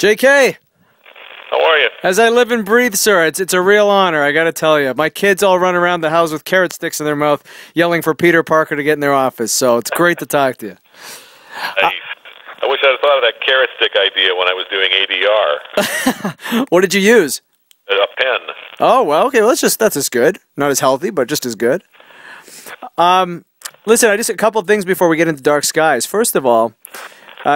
JK, How are you? as I live and breathe, sir, it's a real honor, I gotta tell you. My kids all run around the house with carrot sticks in their mouth, yelling for Peter Parker to get in their office, so it's great to talk to you. I wish I'd thought of that carrot stick idea when I was doing ADR. What did you use? A pen. Oh, well, okay, well, that's as good. Not as healthy, but just as good. Listen, a couple of things before we get into Dark Skies. First of all,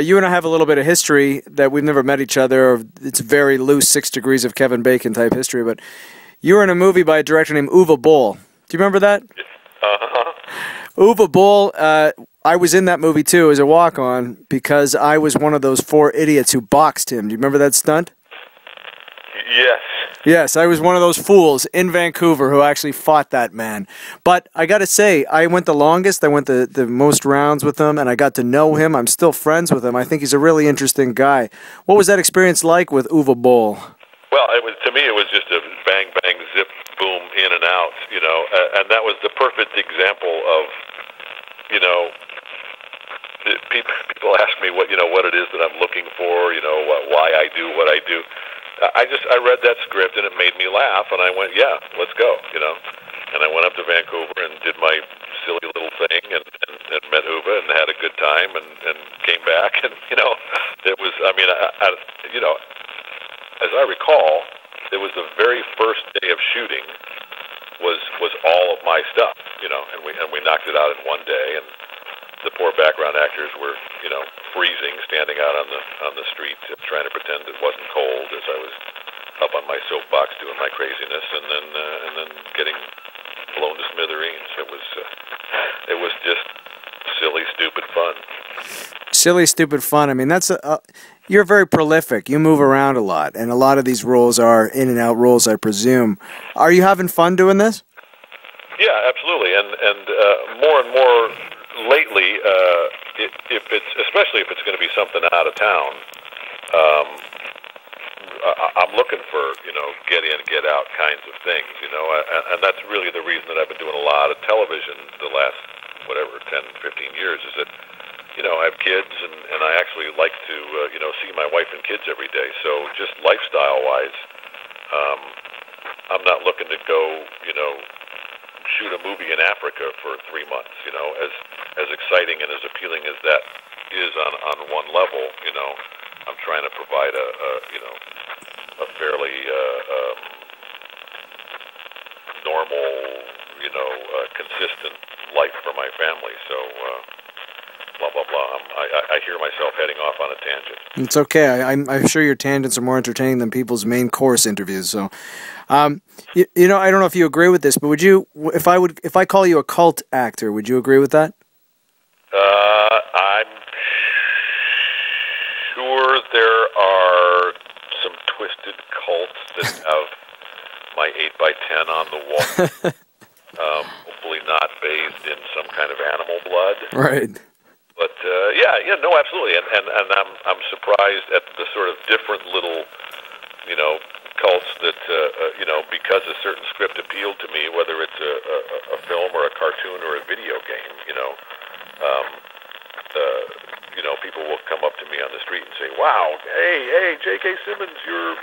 you and I have a little bit of history that we've never met each other. It's very loose 6 degrees of Kevin Bacon type history, but you were in a movie by a director named Uwe Boll. Do you remember that? Uh-huh. Uwe Boll, I was in that movie too as a walk-on because I was one of those 4 idiots who boxed him. Do you remember that stunt? Yes. Yes, I was one of those fools in Vancouver who actually fought that man. But I got to say, I went the longest. I went the most rounds with him, and I got to know him. I'm still friends with him. I think he's a really interesting guy. What was that experience like with Uwe Boll? Well, to me, it was just a bang, bang, zip, boom, in and out, and that was the perfect example of, people ask me what it is that I'm looking for, why I do what I do. I read that script and it made me laugh, and I went, yeah, let's go, And I went up to Vancouver and did my silly little thing and met Uwe and had a good time and came back and it was, as I recall, it was the very first day of shooting was all of my stuff, and we knocked it out in one day, and the poor background actors were, freezing, standing out on the street, trying to pretend it wasn't cold as I was up on my soapbox doing my craziness, and then getting blown to smithereens. It was just silly, stupid fun. Silly, stupid fun. I mean, you're very prolific. You move around a lot, and a lot of these roles are in and out roles, I presume. Are you having fun doing this? Yeah, absolutely, and more and more lately, especially if it's going to be something out of town, I'm looking for get in, get out kinds of things, and that's really the reason that I've been doing a lot of television the last 10, 15 years. Is that I have kids, and I actually like to see my wife and kids every day. So just lifestyle wise, I'm not looking to go shoot a movie in Africa for 3 months. As exciting and as appealing as that is on one level, I'm trying to provide a fairly normal, consistent life for my family. So blah blah blah. I hear myself heading off on a tangent. It's okay. I'm sure your tangents are more entertaining than people's main course interviews. So, I don't know if you agree with this, but would you, if I call you a cult actor, would you agree with that? I'm sure there are some twisted cults that have my 8x10 on the wall. Hopefully not bathed in some kind of animal blood. Right. But no, absolutely, and I'm surprised at the sort of different little, cults that because a certain script appealed to me, whether it's a film or a cartoon or a video game, people will come up to me on the street and say, "Wow, hey, J.K. Simmons, you're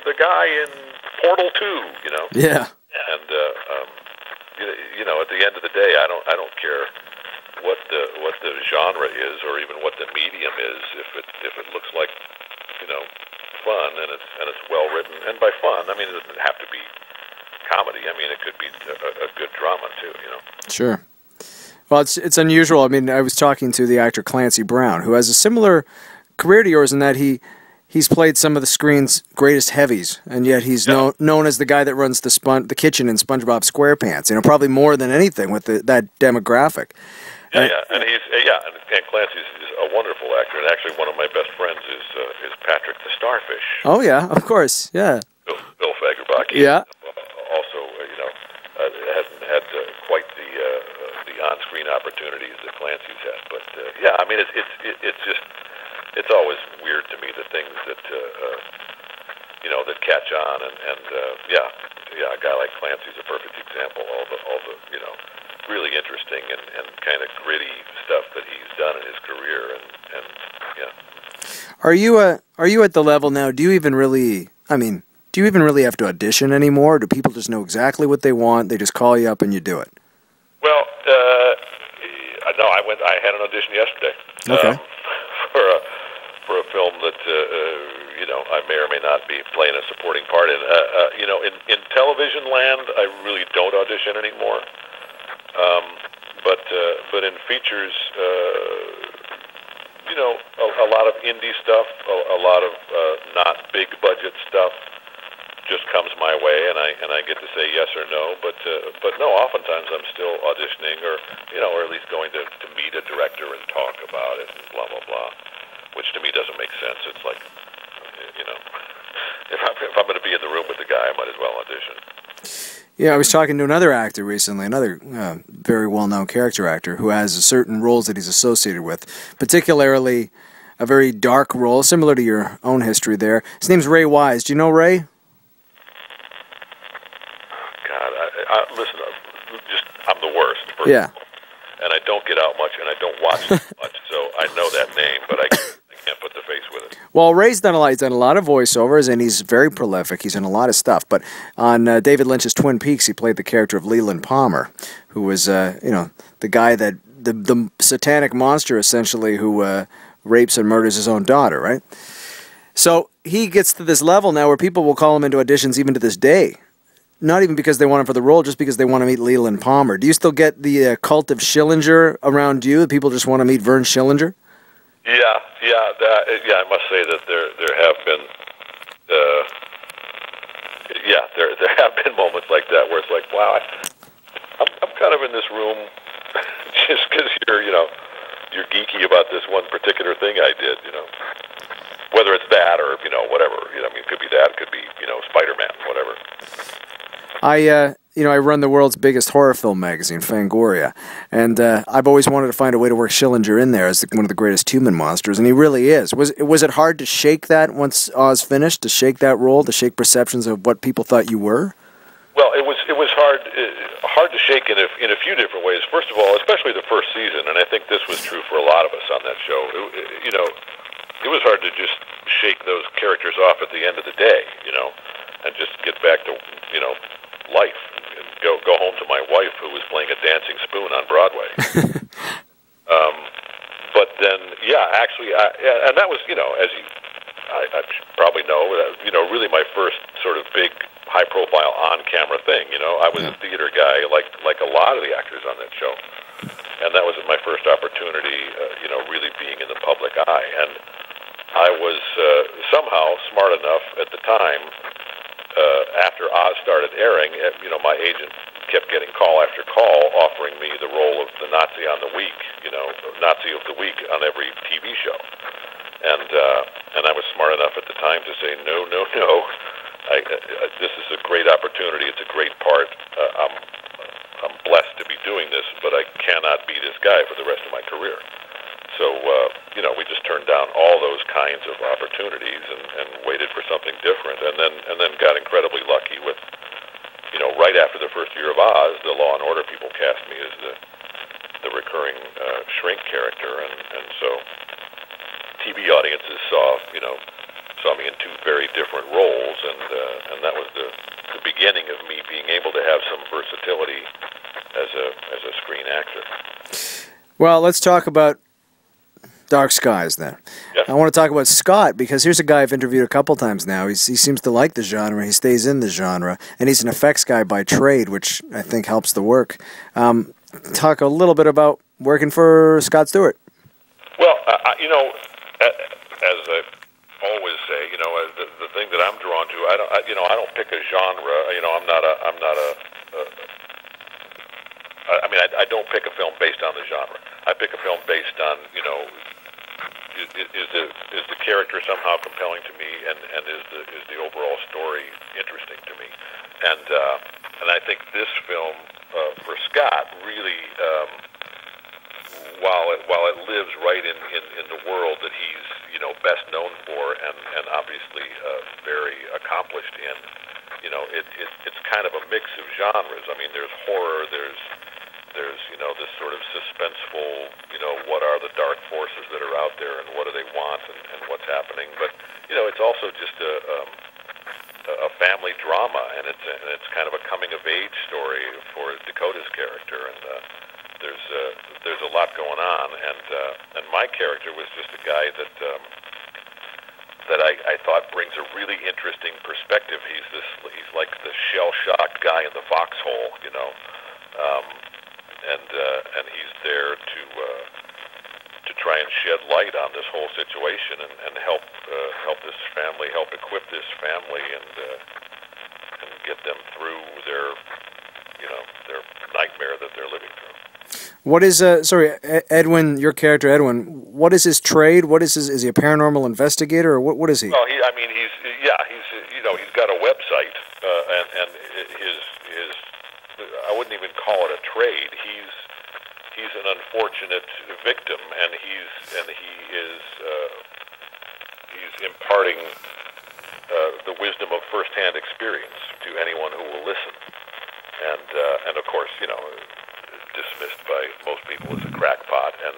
the guy in Portal 2," Yeah. And at the end of the day, I don't care what the genre is or even what the medium is. If it looks like fun and it's well written, and by fun I mean it doesn't have to be comedy. I mean it could be a good drama too. Sure. Well, it's unusual. I mean, I was talking to the actor Clancy Brown, who has a similar career to yours in that he's played some of the screen's greatest heavies, and yet he's known as the guy that runs the kitchen in SpongeBob SquarePants. Probably more than anything with that demographic. And Clancy's a wonderful actor, and actually one of my best friends is Patrick the Starfish. Oh yeah, of course, yeah. Bill Fagerbach. Yeah. Also, hasn't had quite the on-screen opportunities that Clancy's had, but I mean it's always weird to me the things that that catch on, and a guy like Clancy's a perfect example. All the really interesting and kind of gritty stuff that he's done in his career, and yeah. Are you at the level now? Do you even really? I mean, do you even really have to audition anymore? Or do people just know exactly what they want? They just call you up and you do it. Well, no, I had an audition yesterday. Okay. For a film that I may or may not be playing a supporting part in. In television land, I really don't audition anymore. But in features, a lot of indie stuff, a lot of not big budget stuff just comes my way, and I get to say yes or no. But no, oftentimes I'm still auditioning, or at least going to meet a director and talk about it, and blah blah blah. Which to me doesn't make sense. It's like, if I'm going to be in the room with the guy, I might as well audition. Yeah, I was talking to another actor recently, another very well-known character actor who has certain roles that he's associated with, particularly a very dark role, similar to your own history there. His name's Ray Wise. Do you know Ray? God, listen, I'm the worst. Yeah. And I don't get out much, and I don't watch much, so I know that name, but I can't put the face with it. Well, Ray's done a lot. He's done a lot of voiceovers, and he's very prolific. He's in a lot of stuff. But on David Lynch's Twin Peaks, he played the character of Leland Palmer, who was, the guy that the satanic monster essentially who rapes and murders his own daughter, right? So he gets to this level now where people will call him into auditions even to this day. Not even because they want him for the role, just because they want to meet Leland Palmer. Do you still get the cult of Schillinger around you? People just want to meet Vern Schillinger? Yeah. I must say that there have been, there have been moments like that where it's like, wow, I'm kind of in this room just because you're geeky about this one particular thing I did, whether it's that or whatever. It could be that, it could be Spider-Man, whatever. I run the world's biggest horror film magazine, Fangoria, and I've always wanted to find a way to work Schillinger in there as one of the greatest human monsters, and he really is. Was it hard to shake that once Oz finished, to shake that role, to shake perceptions of what people thought you were? Well, it was hard to shake in a few different ways. First of all, especially the first season, and I think this was true for a lot of us on that show. It was hard to just shake those characters off at the end of the day, and just get back to life. Go home to my wife, who was playing a dancing spoon on Broadway. But then, and that was, as I probably know, really my first sort of big, high-profile on-camera thing. I was a theater guy, like a lot of the actors on that show, and that was my first opportunity, really being in the public eye. And I was somehow smart enough at the time. After Oz started airing, my agent kept getting call after call offering me the role of the Nazi on the week, Nazi of the week on every TV show. And I was smart enough at the time to say, no. This is a great opportunity. It's a great part. I'm blessed to be doing this, but I cannot be this guy for the rest of my career. So, we just turned down all those kinds of opportunities and waited for something different, and then got incredibly lucky with, right after the first year of Oz, the Law and Order people cast me as the recurring shrink character, and so TV audiences saw me in two very different roles, and that was the beginning of me being able to have some versatility as a screen actor. Well, let's talk about Dark Skies, then. Yeah. I want to talk about Scott, because here's a guy I've interviewed a couple times now. He seems to like the genre. He stays in the genre, and he's an effects guy by trade, which I think helps the work. Talk a little bit about working for Scott Stewart. Well, as I always say, the thing that I'm drawn to, I don't pick a genre. I don't pick a film based on the genre. I pick a film based on, is the character somehow compelling to me, and is the overall story interesting to me, and I think this film for Scott really, while it lives right in the world that he's best known for, and obviously very accomplished in, it's kind of a mix of genres. I mean, there's horror, there's there's this sort of suspenseful, what are the dark forces that are out there and what do they want and what's happening. But it's also just a family drama, and it's kind of a coming of age story for Dakota's character, and there's a lot going on, and my character was just a guy that I thought brings a really interesting perspective. He's like the shell-shocked guy in the foxhole, and he's there to try and shed light on this whole situation and help this family, help equip this family, and get them through their nightmare that they're living through. What is Edwin? Your character Edwin. What is his trade? What is he a paranormal investigator, or what is he? Well, he's got a website, and his I wouldn't even call it a trade. He's an unfortunate victim, and he's imparting the wisdom of firsthand experience to anyone who will listen, and of course, dismissed by most people as a crackpot, and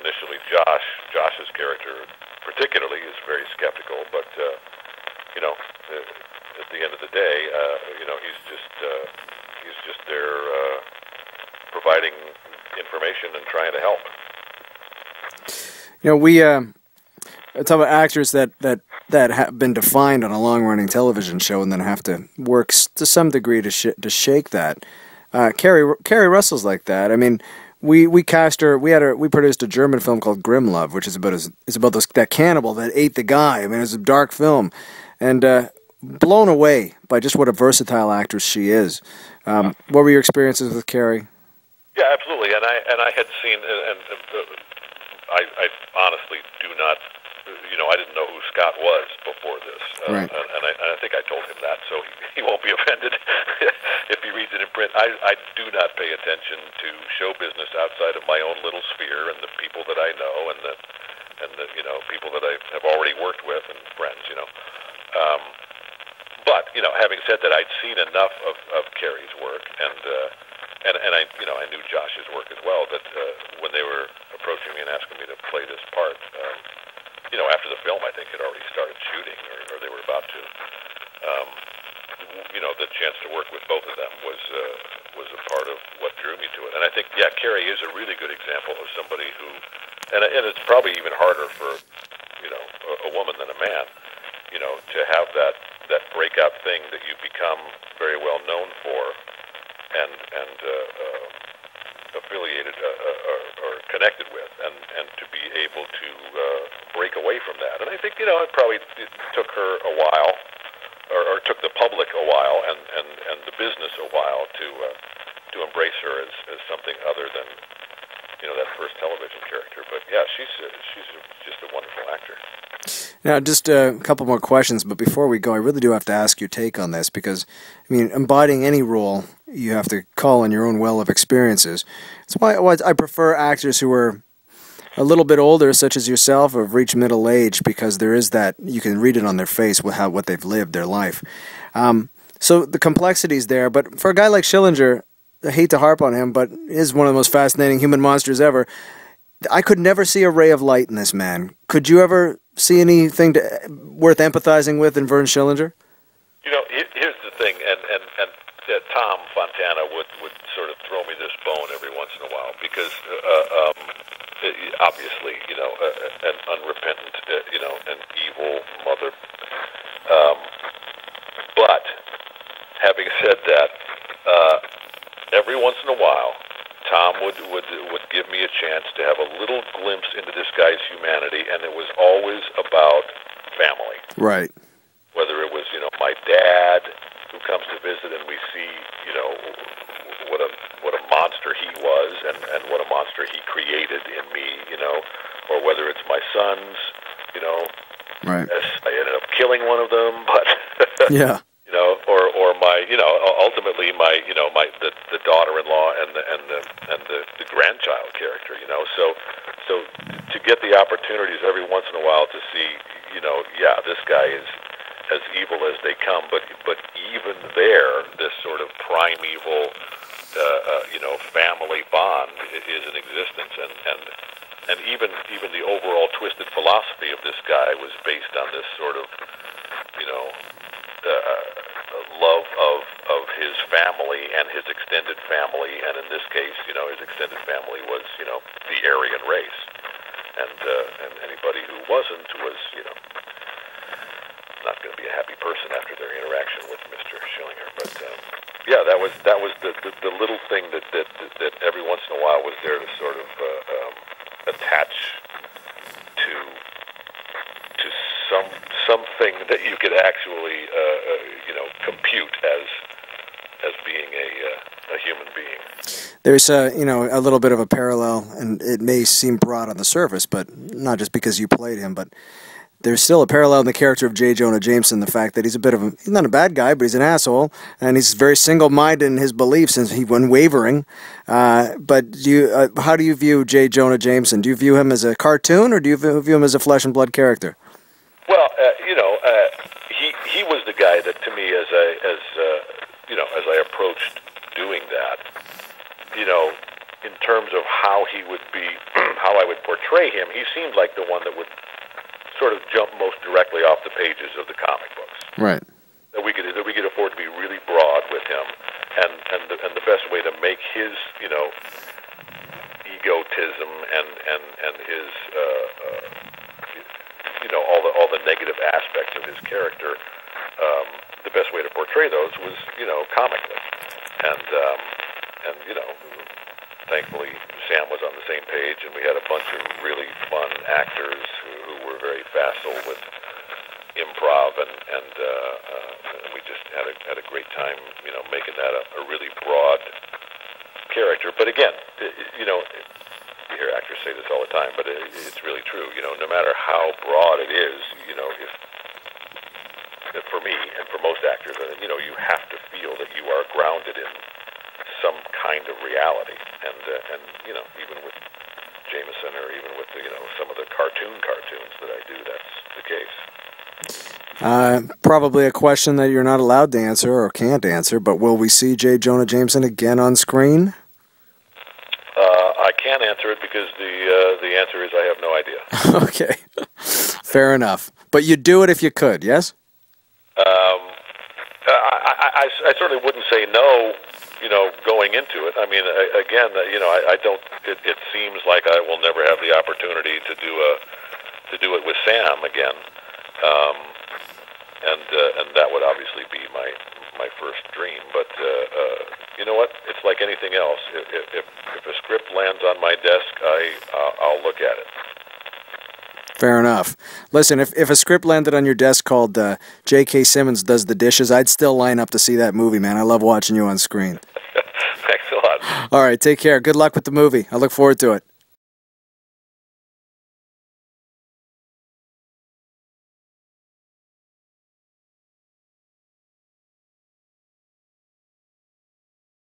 initially Josh's character particularly is very skeptical, but at the end of the day, he's just there providing information and trying to help. We talk about actors that have been defined on a long-running television show and then have to work to some degree to shake that. Carrie Russell's like that. I mean, we cast her. We produced a German film called Grimlove, which is about that cannibal that ate the guy. I mean, it's a dark film, and blown away by just what a versatile actress she is. What were your experiences with Carrie? Yeah, absolutely. And I had seen, and I honestly do not. I didn't know who Scott was before this, right. and I think I told him that, so he won't be offended if he reads it in print. I do not pay attention to show business outside of my own little sphere and the people that I know and the people that I have already worked with and friends. But having said that, I'd seen enough of Carrie's work, and I knew Josh's work as well. That when they were approaching me and asking me to play this part. After the film, I think, had already started shooting, or they were about to. The chance to work with both of them was a part of what drew me to it. And I think, Carrie is a really good example of somebody who, and it's probably even harder for, a woman than a man, to have that breakout thing that you become very well known for, and affiliated or connected with, and to be able to break away from that. And I think it took her a while, or took the public a while, and the business a while to embrace her as something other than that first television character. But she's just a wonderful actor. Now, just a couple more questions, but before we go, I really do have to ask your take on this, because, embodying any role, you have to call on your own well of experiences. That's why I prefer actors who are a little bit older, such as yourself, or have reached middle age, because there is that, you can read it on their face with what they've lived, their life. So the complexity's there, but for a guy like Schillinger, I hate to harp on him, but is one of the most fascinating human monsters ever. I could never see a ray of light in this man. Could you ever see anything worth empathizing with in Vern Schillinger? Here's the thing, and Tom Fontana would sort of throw me this bone every once in a while, because obviously, an unrepentant, an evil mother. But having said that, every once in a while, Tom would give me a chance to have a little glimpse into this guy's humanity, and it was always about family. Right. Whether it was, my dad who comes to visit, and we see, what a monster he was, and what a monster he created in me, or whether it's my sons, Right. I ended up killing one of them, but yeah. Or my, ultimately my, the daughter-in-law and the grandchild character, so to get the opportunities every once in a while to see, this guy as evil as they come. But even there, this sort of primeval, family bond is in existence, and even the overall twisted philosophy of this guy was based on this sort of, love of his family and his extended family, and in this case, his extended family was, the Aryan race, and anybody who wasn't was, not going to be a happy person after their interaction with Mr. Schillinger. But yeah, that was the little thing that every once in a while was there to sort of attach to something that you could actually compute as being a human being. There's a little bit of a parallel, and it may seem broad on the surface, but not just because you played him, but there's still a parallel in the character of J. Jonah Jameson, the fact that he's he's not a bad guy, but he's an asshole, and he's very single-minded in his beliefs, and he's unwavering. But how do you view J. Jonah Jameson? Do you view him as a cartoon, or do you view him as a flesh-and-blood character? Well, he was the guy that, to me, as I approached doing that, in terms of how he would be, how I would portray him, he seemed like the one that would sort of jump most directly off the pages of the comic books. Right. That we could afford to be really broad with him, and the best way to make his egotism and his all the negative aspects of his character, the best way to portray those was comically, and thankfully Sam was on the same page, and we had a bunch of really fun actors who were very facile with improv, and we just had a great time, making that a really broad character. But again, you hear actors say this all the time, but it's really true. No matter how broad it is, if for me and for most actors, you have to feel that you are grounded in some kind of reality, and even with Jameson, or even with some of the cartoons that I do, that's the case. Probably a question that you're not allowed to answer or can't answer, but will we see J. Jonah Jameson again on screen? I can't answer it because the answer is I have no idea. Okay, fair enough. But you'd do it if you could, yes? I certainly wouldn't say no, going into it. I mean, again, I don't. It seems like I will never have the opportunity to do it with Sam again, and that would obviously be my first dream. But you know what? It's like anything else. If a script lands on my desk, I'll look at it. Fair enough. Listen, if a script landed on your desk called J.K. Simmons Does the Dishes, I'd still line up to see that movie, man. I love watching you on screen. Thanks a lot. All right, take care. Good luck with the movie. I look forward to it.